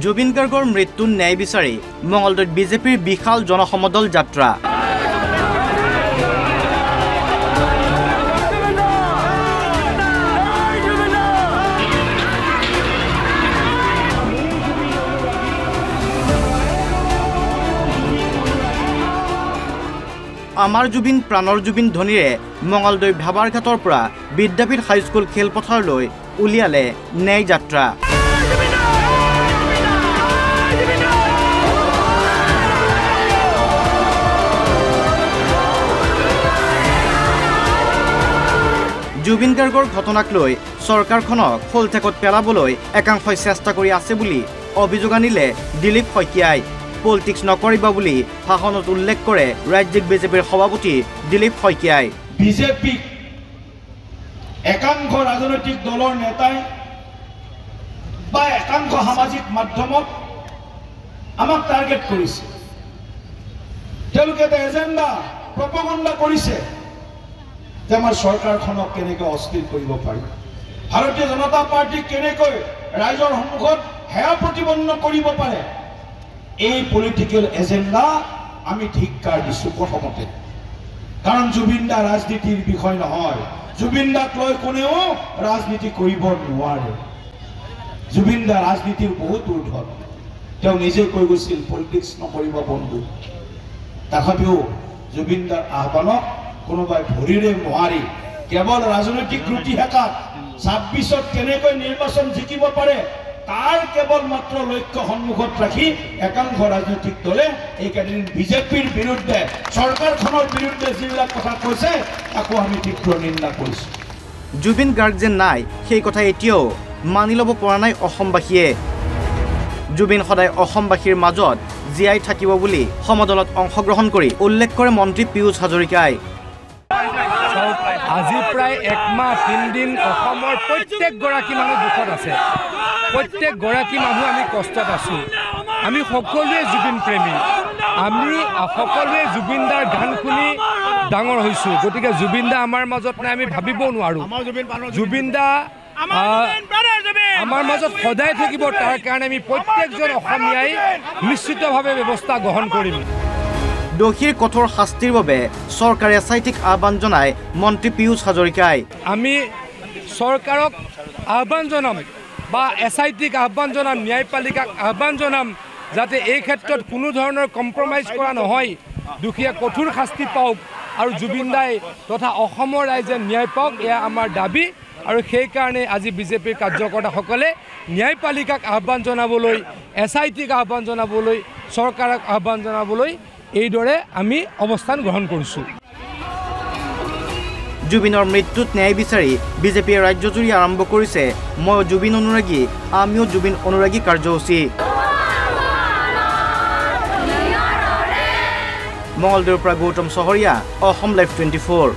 জুবিন গাৰ্গৰ মৃত্যুৰ ন্যায় বিচাৰি মঙলদৈত বিজেপিৰ বিশাল জনসমদল যাত্ৰা। আমাৰ জুবিন প্ৰাণৰ জুবিন ধ্বনিৰে মঙলদৈ ভাবাৰঘাটৰ পৰা বিদ্যাপীঠ হাইস্কুল খেলপথাৰলৈ উলিয়ালে ন্যায় যাত্ৰা। জুবিন গাৰ্গৰ ঘটনাক লৈ চৰকাৰখনক খোলঠেকত পেলাবলৈ একাংশই চেষ্টা কৰি আছে বুলি অভিযোগ আনিলে দিলীপ শইকীয়াই। পলিটিক্স নকৰিবা বুলি ভাষণত উল্লেখ কৰে ৰাজ্যিক বিজেপিৰ সভাপতি দিলীপ শইকীয়াই। বিজেপি একাংশ ৰাজনৈতিক দলৰ নেতাই বা একাংশ সামাজিক মাধ্যমত আমাক টাৰ্গেট কৰিছে। তেওঁলোকে এটা এজেণ্ডা প্ৰপগণ্ডা কৰিছে যে আমাৰ চৰকাৰখনক কেনেকৈ অস্থিৰ কৰিব পাৰি, ভাৰতীয় জনতা পাৰ্টীক কেনেকৈ ৰাইজৰ সন্মুখত হেয়া প্ৰতিপন্ন কৰিব পাৰে। এই পলিটিকেল এজেণ্ডা আমি ধিক্কাৰ দিছোঁ প্ৰথমতে, কাৰণ জুবিন দা ৰাজনীতিৰ বিষয় নহয়। জুবিন দাক লৈ কোনেও ৰাজনীতি কৰিব নোৱাৰে। জুবিন দা ৰাজনীতিৰ বহুত ঊৰ্ধত। তেওঁ নিজে কৈ গৈছিল পলিটিক্স নকৰিব বন্ধু। তথাপিও জুবিন দাৰ আহ্বানক কোনোবাই ভৰিৰে নোৱাৰি কেৱল ৰাজনৈতিক ৰুটি হেঁকাত ২৬ত কেনেকৈ নিৰ্বাচন জিকিব পাৰে তাৰ কেৱল মাত্ৰ লক্ষ্য সন্মুখত ৰাখি একাংশ ৰাজনৈতিক দলে এইকেইদিন বিজেপিৰ বিৰুদ্ধে চৰকাৰখনৰ বিৰুদ্ধে যিবিলাক কথা কৈছে তাকো আমি তীব্ৰ নিন্দা কৰিছোঁ। জুবিন গাৰ্গ যে নাই সেই কথা এতিয়াও মানি ল'ব পৰা নাই অসমবাসীয়ে। জুবিন সদায় অসমবাসীৰ মাজত জীয়াই থাকিব বুলি সমদলত অংশগ্ৰহণ কৰি উল্লেখ কৰে মন্ত্ৰী পীয়ুষ হাজৰিকাই। আজি প্ৰায় ১ মাহ ৩ দিন অসমৰ প্ৰত্যেকগৰাকী মানুহ দুখত আছে। প্ৰত্যেকগৰাকী মানুহ আমি কষ্টত আছোঁ। আমি সকলোৱে জুবিন প্ৰেমী, আমি সকলোৱে জুবিন দাৰ গান শুনি ডাঙৰ হৈছোঁ। গতিকে জুবিন দা আমাৰ মাজত নাই আমি ভাবিব নোৱাৰোঁ। জুবিন দা আমাৰ মাজত সদায় থাকিব, তাৰ কাৰণে আমি প্ৰত্যেকজন অসমীয়াই নিশ্চিতভাৱে ব্যৱস্থা গ্ৰহণ কৰিম। দোষীৰ কঠোৰ শাস্তিৰ বাবে চৰকাৰে এছআইটিক আহ্বান জনায় মন্ত্ৰী পীয়ুষ হাজৰিকাই। আমি চৰকাৰক আহ্বান জনাম বা এছআইটিক আহ্বান জনাম, ন্যায়পালিকাক আহ্বান জনাম যাতে এই ক্ষেত্ৰত কোনো ধৰণৰ কম্প্ৰমাইজ কৰা নহয়। দোষীয়ে কঠোৰ শাস্তি পাওক আৰু জুবিন দাই তথা অসমৰ ৰাইজে ন্যায় পাওক, এয়া আমাৰ দাবী। আৰু সেইকাৰণে আজি বিজেপিৰ কাৰ্যকৰ্তাসকলে ন্যায়পালিকাক আহ্বান জনাবলৈ, এছআইটিক আহ্বান জনাবলৈ, চৰকাৰক আহ্বান জনাবলৈ এইদৰে আমি অৱস্থান গ্ৰহণ কৰিছোঁ। জুবিনৰ মৃত্যুত ন্যায় বিচাৰি বিজেপিয়ে ৰাজ্যজুৰি আৰম্ভ কৰিছে মই জুবিন অনুৰাগী আমিও জুবিন অনুৰাগী কাৰ্যসূচী। মঙলদৈৰ পৰা গৌতম চহৰীয়া, অসম লাইভ 24।